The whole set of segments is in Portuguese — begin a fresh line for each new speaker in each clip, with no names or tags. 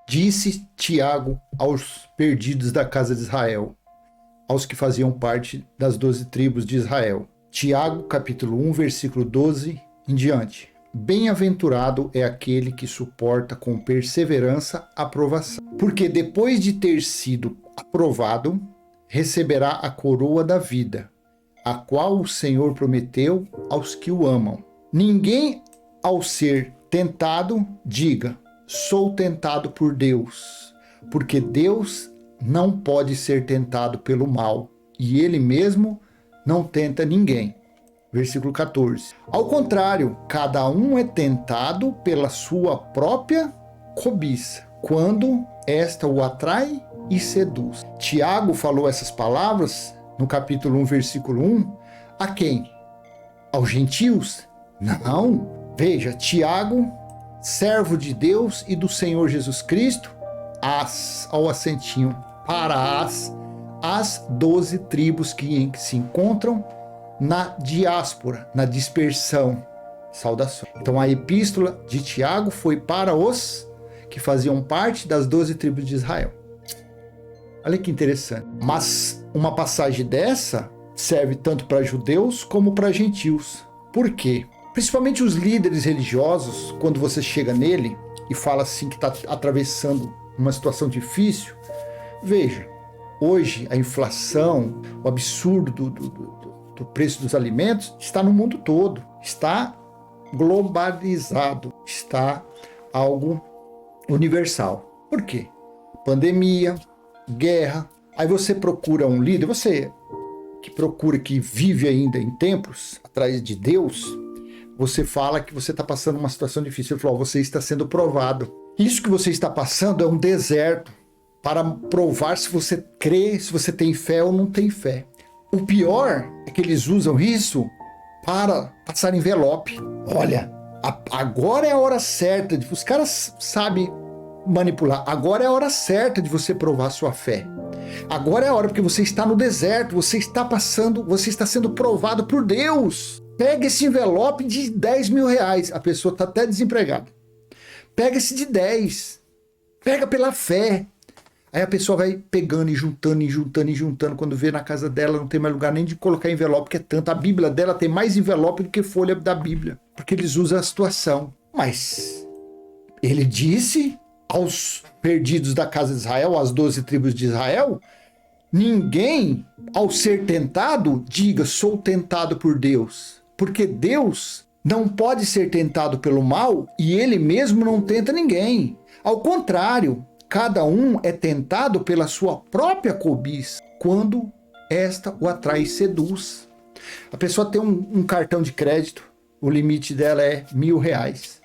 Disse Tiago aos perdidos da casa de Israel, aos que faziam parte das 12 tribos de Israel. Tiago, capítulo 1, versículo 12 em diante. Bem-aventurado é aquele que suporta com perseverança a provação, porque depois de ter sido aprovado, receberá a coroa da vida, a qual o Senhor prometeu aos que o amam. Ninguém, ao ser tentado, diga: sou tentado por Deus, porque Deus não pode ser tentado pelo mal, e ele mesmo não tenta ninguém. Versículo 14. Ao contrário, cada um é tentado pela sua própria cobiça, quando esta o atrai e seduz. Tiago falou essas palavras no capítulo 1, versículo 1, a quem? Aos gentios? Não. Veja, Tiago, servo de Deus e do Senhor Jesus Cristo, ao assentinho, para as 12 tribos que se encontram na diáspora, na dispersão. Saudação. Então a epístola de Tiago foi para os que faziam parte das 12 tribos de Israel. Olha que interessante. Mas uma passagem dessa serve tanto para judeus como para gentios. Por quê? Principalmente os líderes religiosos, quando você chega nele e fala assim que está atravessando uma situação difícil, veja, hoje a inflação, o absurdo do preço dos alimentos está no mundo todo, está globalizado, está algo universal. Por quê? Pandemia, guerra. Aí você procura um líder, você que procura, que vive ainda em templos atrás de Deus, você fala que você está passando uma situação difícil. Ele falou: você está sendo provado. Isso que você está passando é um deserto para provar se você crê, se você tem fé ou não tem fé. O pior é que eles usam isso para passar envelope. Olha, agora é a hora certa. Os caras sabem manipular. Agora é a hora certa de você provar sua fé. Agora é a hora, porque você está no deserto, você está sendo provado por Deus. Pega esse envelope de 10 mil reais. A pessoa está até desempregada. Pega esse de 10. Pega pela fé. Aí a pessoa vai pegando e juntando e juntando e juntando. Quando vê na casa dela não tem mais lugar nem de colocar envelope, que é tanto. A Bíblia dela tem mais envelope do que folha da Bíblia. Porque eles usam a situação. Mas ele disse aos perdidos da casa de Israel, às 12 tribos de Israel, ninguém, ao ser tentado, diga: sou tentado por Deus. Porque Deus não pode ser tentado pelo mal e ele mesmo não tenta ninguém. Ao contrário, cada um é tentado pela sua própria cobiça, quando esta o atrai e seduz. A pessoa tem um cartão de crédito, o limite dela é R$1.000.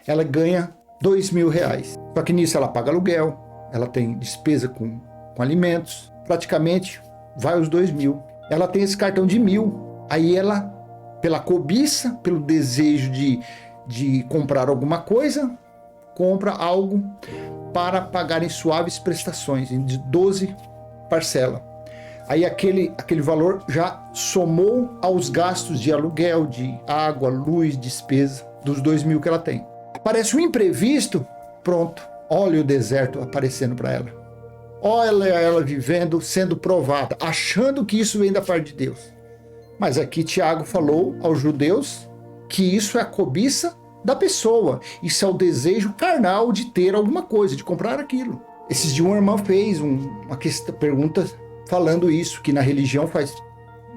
Ela ganha R$2.000. Só que nisso ela paga aluguel, ela tem despesa com alimentos, praticamente vai os 2.000. Ela tem esse cartão de 1.000. Aí ela, pela cobiça, pelo desejo de comprar alguma coisa, compra algo para pagar em suaves prestações, de 12 parcelas. Aí aquele valor já somou aos gastos de aluguel, de água, luz, despesa, dos 2.000 que ela tem. Aparece um imprevisto, pronto, olha o deserto aparecendo para ela. Olha ela vivendo, sendo provada, achando que isso vem da parte de Deus. Mas aqui Tiago falou aos judeus que isso é a cobiça da pessoa. Isso é o desejo carnal de ter alguma coisa, de comprar aquilo. Esses dias uma irmã fez uma pergunta falando isso, que na religião faz.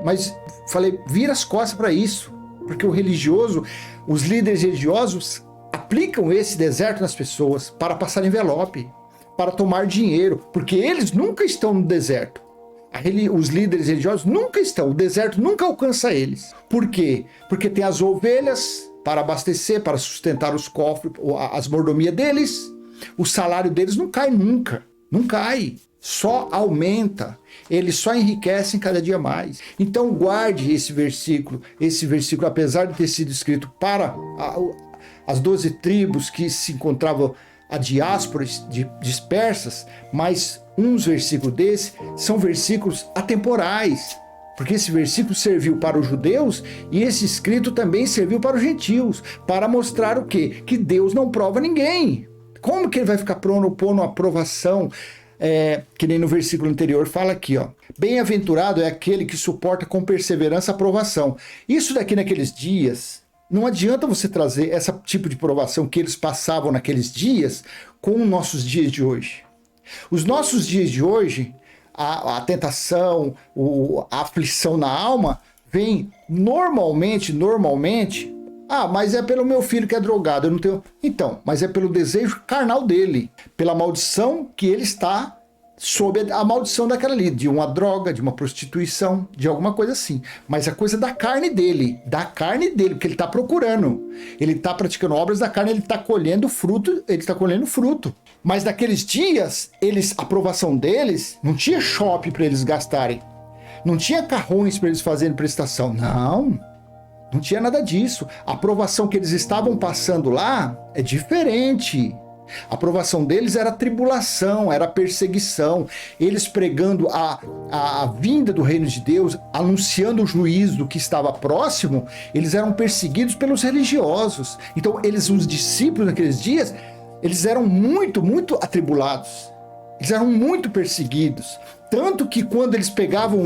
Mas falei, vira as costas para isso. Porque o religioso, os líderes religiosos aplicam esse deserto nas pessoas para passar envelope, para tomar dinheiro. Porque eles nunca estão no deserto. Os líderes religiosos nunca estão. O deserto nunca alcança eles. Por quê? Porque tem as ovelhas para abastecer, para sustentar os cofres, as mordomias deles. O salário deles não cai nunca. Não cai. Só aumenta. Eles só enriquecem cada dia mais. Então guarde esse versículo. Esse versículo, apesar de ter sido escrito para as 12 tribos que se encontravam a diásporas dispersas, mas uns versículos desses são versículos atemporais. Porque esse versículo serviu para os judeus e esse escrito também serviu para os gentios, para mostrar o quê? Que Deus não prova ninguém. Como que ele vai ficar pondo a provação? Que nem no versículo anterior fala aqui, ó. Bem-aventurado é aquele que suporta com perseverança a provação. Isso daqui naqueles dias, não adianta você trazer esse tipo de provação que eles passavam naqueles dias com os nossos dias de hoje. Os nossos dias de hoje, a tentação, a aflição na alma, vem normalmente, mas é pelo meu filho que é drogado, eu não tenho... Então, mas é pelo desejo carnal dele, pela maldição que ele está sob a maldição daquela ali, de uma droga, de uma prostituição, de alguma coisa assim. Mas a coisa da carne dele, porque ele está procurando. Ele está praticando obras da carne, ele está colhendo fruto, Mas naqueles dias, a aprovação deles, não tinha shopping para eles gastarem. Não tinha carrões para eles fazerem prestação. Não tinha nada disso. A aprovação que eles estavam passando lá é diferente. A aprovação deles era tribulação, era perseguição. Eles pregando a vinda do reino de Deus, anunciando o juízo que estava próximo, eles eram perseguidos pelos religiosos. Então, os discípulos naqueles dias, eles eram muito, muito atribulados. Eles eram muito perseguidos. Tanto que quando eles pegavam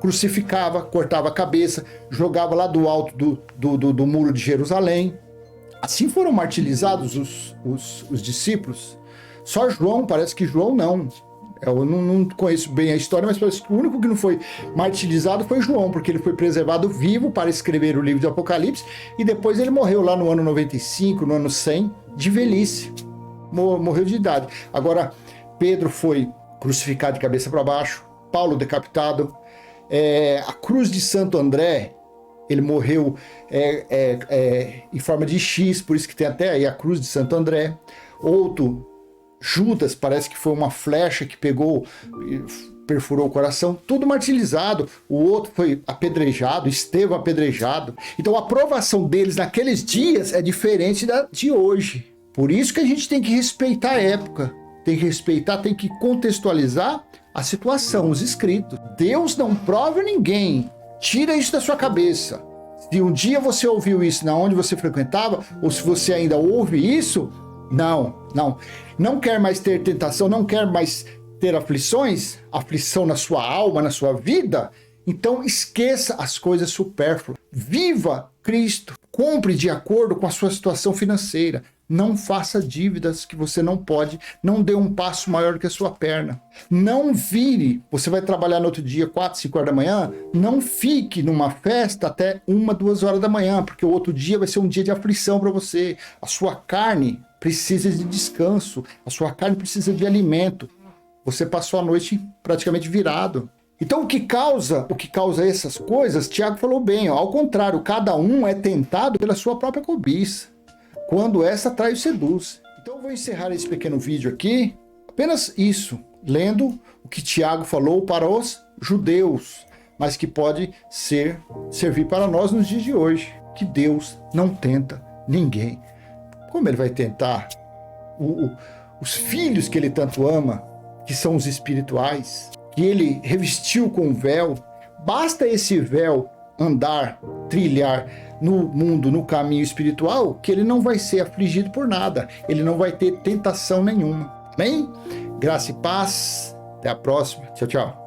crucificava, cortava a cabeça, jogava lá do alto do muro de Jerusalém. Assim foram martirizados os discípulos. Só João, parece que João não. Eu não conheço bem a história, mas parece que o único que não foi martirizado foi João, porque ele foi preservado vivo para escrever o livro de Apocalipse, e depois ele morreu lá no ano 95, no ano 100, de velhice. Morreu de idade. Agora, Pedro foi crucificado de cabeça para baixo, Paulo decapitado, a cruz de Santo André, ele morreu em forma de X, por isso que tem até aí a cruz de Santo André. Outro, Judas, parece que foi uma flecha que pegou e perfurou o coração, tudo martirizado. O outro foi apedrejado, Estevão apedrejado. Então a aprovação deles naqueles dias é diferente da de hoje. Por isso que a gente tem que respeitar a época, tem que respeitar, tem que contextualizar a situação, os escritos. Deus não prova ninguém. Tira isso da sua cabeça. Se um dia você ouviu isso na onde você frequentava, ou se você ainda ouve isso, não quer mais ter tentação, não quer mais ter aflição na sua alma, na sua vida, então esqueça as coisas supérfluas. Viva Cristo. Compre de acordo com a sua situação financeira. Não faça dívidas que você não pode. Não dê um passo maior que a sua perna. Não vire. Você vai trabalhar no outro dia, 4, 5 horas da manhã. Não fique numa festa até 1, 2 horas da manhã, porque o outro dia vai ser um dia de aflição para você. A sua carne precisa de descanso. A sua carne precisa de alimento. Você passou a noite praticamente virado. Então o que causa essas coisas, Tiago falou bem, ó, ao contrário, cada um é tentado pela sua própria cobiça, quando essa atrai e seduz. Então eu vou encerrar esse pequeno vídeo aqui, apenas isso, lendo o que Tiago falou para os judeus, mas que pode servir para nós nos dias de hoje, que Deus não tenta ninguém. Como ele vai tentar os filhos que ele tanto ama, que são os espirituais, que ele revestiu com véu? Basta esse véu trilhar no mundo, no caminho espiritual, que ele não vai ser afligido por nada, ele não vai ter tentação nenhuma. Amém? Graça e paz, até a próxima, tchau, tchau.